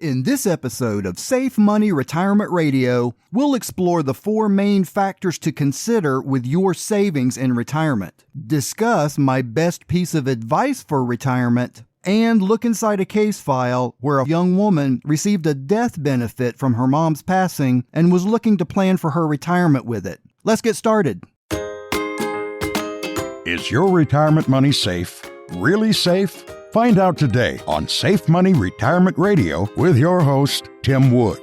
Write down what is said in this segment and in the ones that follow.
In this episode of Safe Money Retirement Radio, we'll explore the 4 main factors to consider with your savings in retirement, discuss my best piece of advice for retirement, and look inside a case file where a young woman received a death benefit from her mom's passing and was looking to plan for her retirement with it. Let's get started. Is your retirement money safe? Really safe? Find out today on Safe Money Retirement Radio with your host, Tim Wood.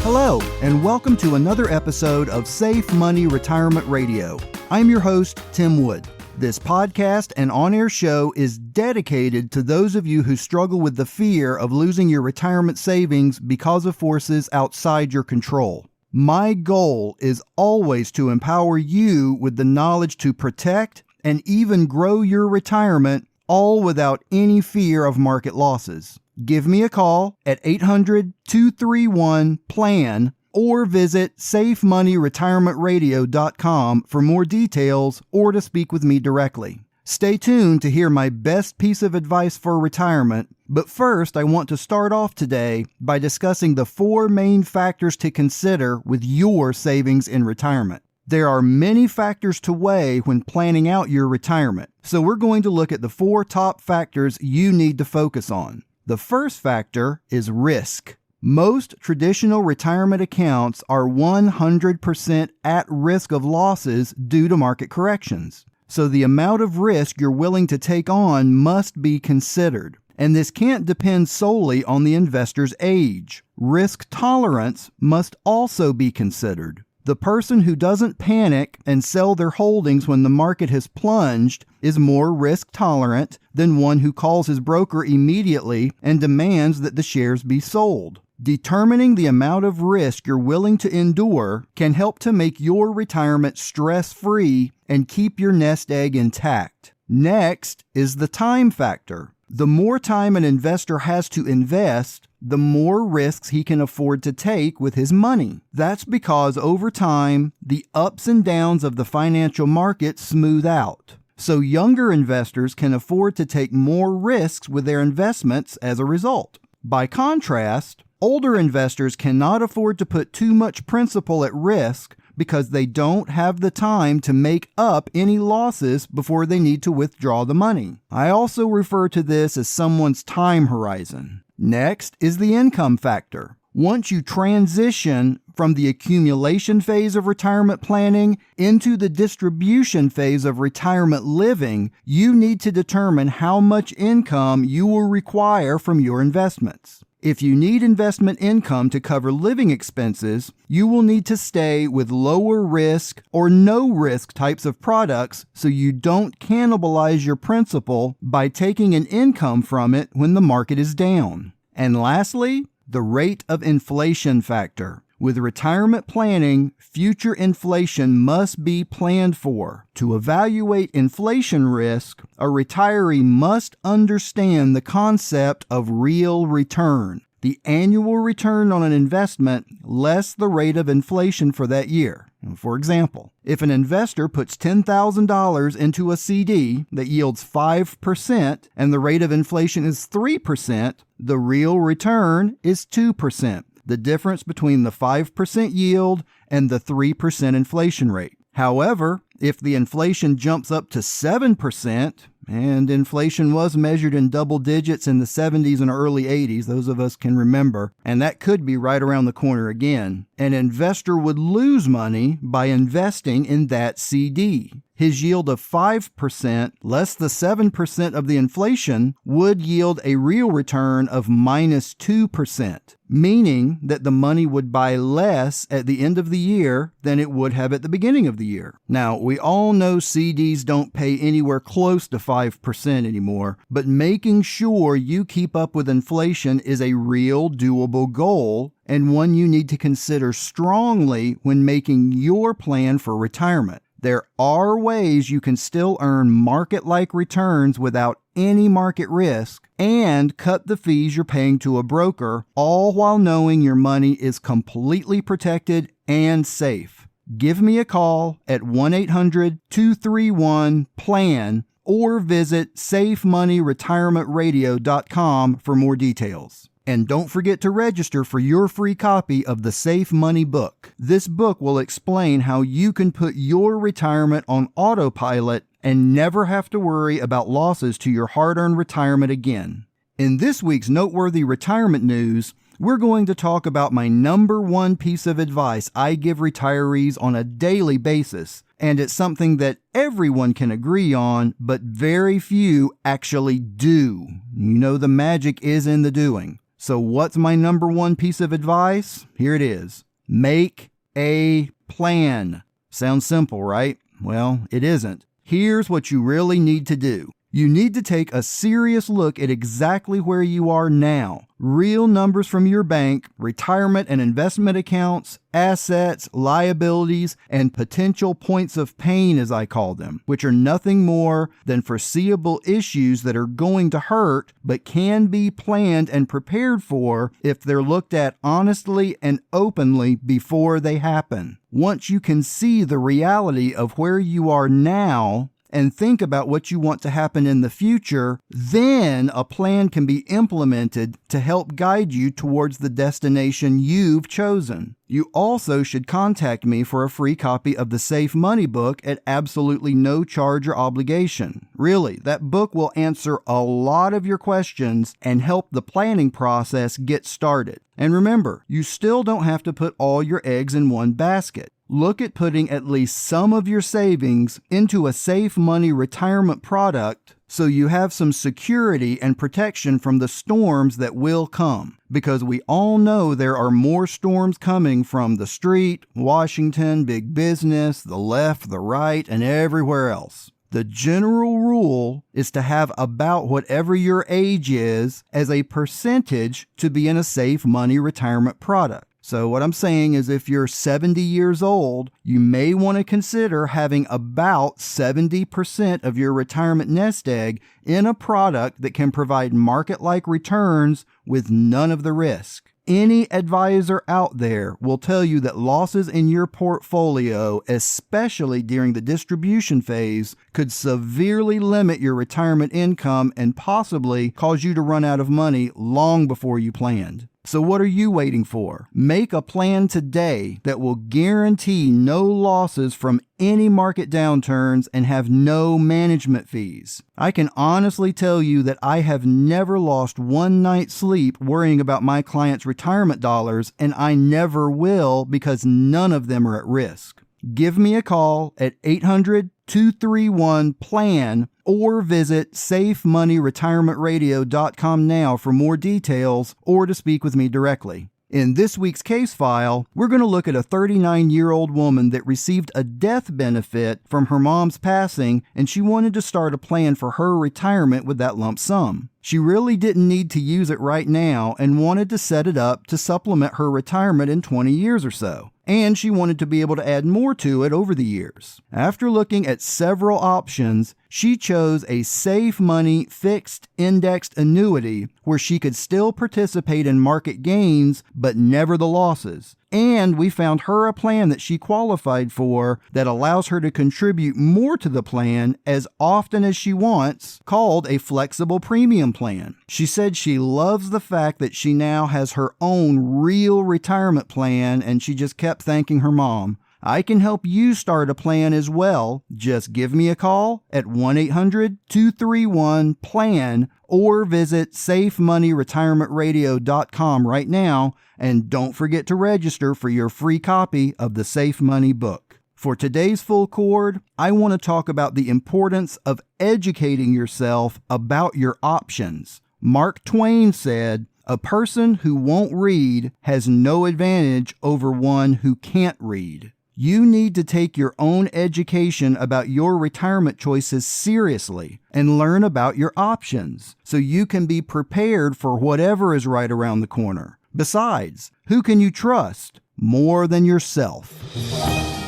Hello, and welcome to another episode of Safe Money Retirement Radio. I'm your host, Tim Wood. This podcast and on-air show is dedicated to those of you who struggle with the fear of losing your retirement savings because of forces outside your control. My goal is always to empower you with the knowledge to protect and even grow your retirement, all without any fear of market losses. Give me a call at 800-231-PLAN or visit safemoneyretirementradio.com for more details or to speak with me directly. Stay tuned to hear my best piece of advice for retirement, but first I want to start off today by discussing the 4 main factors to consider with your savings in retirement. There are many factors to weigh when planning out your retirement, so we're going to look at the 4 top factors you need to focus on. The first factor is risk. Most traditional retirement accounts are 100% at risk of losses due to market corrections. So the amount of risk you're willing to take on must be considered. And this can't depend solely on the investor's age. Risk tolerance must also be considered. The person who doesn't panic and sell their holdings when the market has plunged is more risk tolerant than one who calls his broker immediately and demands that the shares be sold. Determining the amount of risk you're willing to endure can help to make your retirement stress-free and keep your nest egg intact. Next is the time factor. The more time an investor has to invest, the more risks he can afford to take with his money. That's because over time, the ups and downs of the financial market smooth out. So younger investors can afford to take more risks with their investments as a result. By contrast, older investors cannot afford to put too much principal at risk because they don't have the time to make up any losses before they need to withdraw the money. I also refer to this as someone's time horizon. Next is the income factor. Once you transition from the accumulation phase of retirement planning into the distribution phase of retirement living, you need to determine how much income you will require from your investments. If you need investment income to cover living expenses, you will need to stay with lower risk or no risk types of products so you don't cannibalize your principal by taking an income from it when the market is down. And lastly, the rate of inflation factor. With retirement planning, future inflation must be planned for. To evaluate inflation risk, a retiree must understand the concept of real return, the annual return on an investment less the rate of inflation for that year. For example, if an investor puts $10,000 into a CD that yields 5% and the rate of inflation is 3%, the real return is 2%. The difference between the 5% yield and the 3% inflation rate. However, if the inflation jumps up to 7%, and inflation was measured in double digits in the 70s and early 80s, those of us can remember, and that could be right around the corner again, an investor would lose money by investing in that CD. His yield of 5% less the 7% of the inflation would yield a real return of minus 2%, meaning that the money would buy less at the end of the year than it would have at the beginning of the year. Now, we all know CDs don't pay anywhere close to 5% anymore, but making sure you keep up with inflation is a real doable goal and one you need to consider strongly when making your plan for retirement. There are ways you can still earn market-like returns without any market risk and cut the fees you're paying to a broker, all while knowing your money is completely protected and safe. Give me a call at 1-800-231-PLAN or visit safemoneyretirementradio.com for more details. And don't forget to register for your free copy of the Safe Money book. This book will explain how you can put your retirement on autopilot and never have to worry about losses to your hard-earned retirement again. In this week's Noteworthy Retirement News, we're going to talk about my number one piece of advice I give retirees on a daily basis, and it's something that everyone can agree on, but very few actually do. You know, the magic is in the doing. So what's my number one piece of advice? Here it is. Make a plan. Sounds simple, right? Well, it isn't. Here's what you really need to do. You need to take a serious look at exactly where you are now. Real numbers from your bank, retirement and investment accounts, assets, liabilities, and potential points of pain, as I call them, which are nothing more than foreseeable issues that are going to hurt, but can be planned and prepared for if they're looked at honestly and openly before they happen. Once you can see the reality of where you are now, and think about what you want to happen in the future, then a plan can be implemented to help guide you towards the destination you've chosen. You also should contact me for a free copy of the Safe Money book at absolutely no charge or obligation. Really, that book will answer a lot of your questions and help the planning process get started. And remember, you still don't have to put all your eggs in one basket. Look at putting at least some of your savings into a Safe Money retirement product so you have some security and protection from the storms that will come. Because we all know there are more storms coming from the street, Washington, big business, the left, the right, and everywhere else. The general rule is to have about whatever your age is as a percentage to be in a Safe Money retirement product. So what I'm saying is if you're 70 years old, you may want to consider having about 70% of your retirement nest egg in a product that can provide market-like returns with none of the risk. Any advisor out there will tell you that losses in your portfolio, especially during the distribution phase, could severely limit your retirement income and possibly cause you to run out of money long before you planned. So what are you waiting for? Make a plan today that will guarantee no losses from any market downturns and have no management fees. I can honestly tell you that I have never lost one night's sleep worrying about my clients' retirement dollars, and I never will because none of them are at risk. Give me a call at 800-231-PLAN or visit safemoneyretirementradio.com now for more details or to speak with me directly. In this week's case file, we're going to look at a 39-year-old woman that received a death benefit from her mom's passing, and she wanted to start a plan for her retirement with that lump sum. She really didn't need to use it right now and wanted to set it up to supplement her retirement in 20 years or so. And she wanted to be able to add more to it over the years. After looking at several options, she chose a Safe Money fixed indexed annuity where she could still participate in market gains but never the losses. And we found her a plan that she qualified for that allows her to contribute more to the plan as often as she wants, called a flexible premium plan. She said she loves the fact that she now has her own real retirement plan, and she just kept thanking her mom. I can help you start a plan as well. Just give me a call at 1-800-231-PLAN or visit safemoneyretirementradio.com right now, and don't forget to register for your free copy of the Safe Money book. For today's full chord, I want to talk about the importance of educating yourself about your options. Mark Twain said, "A person who won't read has no advantage over one who can't read." You need to take your own education about your retirement choices seriously and learn about your options so you can be prepared for whatever is right around the corner. Besides, who can you trust more than yourself?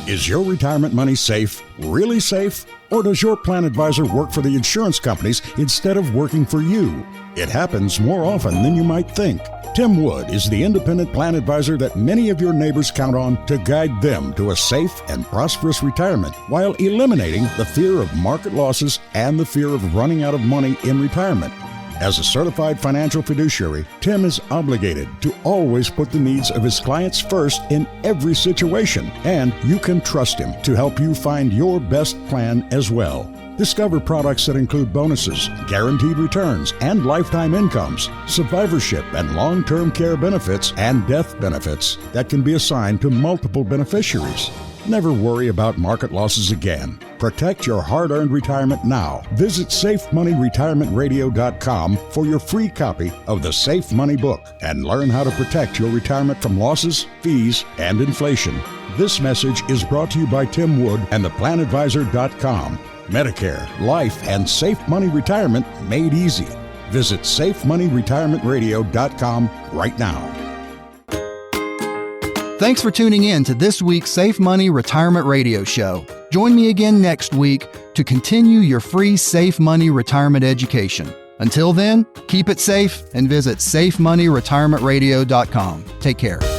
Is your retirement money safe? Really safe? Or does your plan advisor work for the insurance companies instead of working for you? It happens more often than you might think. Tim Wood is the independent plan advisor that many of your neighbors count on to guide them to a safe and prosperous retirement while eliminating the fear of market losses and the fear of running out of money in retirement. As a certified financial fiduciary, Tim is obligated to always put the needs of his clients first in every situation, and you can trust him to help you find your best plan as well. Discover products that include bonuses, guaranteed returns, and lifetime incomes, survivorship and long-term care benefits, and death benefits that can be assigned to multiple beneficiaries. Never worry about market losses again. Protect your hard-earned retirement now. Visit SafeMoneyRetirementRadio.com for your free copy of the Safe Money book and learn how to protect your retirement from losses, fees, and inflation. This message is brought to you by Tim Wood and theplanadvisor.com. Medicare, life, and Safe Money Retirement made easy. Visit SafeMoneyRetirementRadio.com right now. Thanks for tuning in to this week's Safe Money Retirement Radio Show. Join me again next week to continue your free Safe Money Retirement education. Until then, keep it safe and visit SafeMoneyRetirementRadio.com. Take care.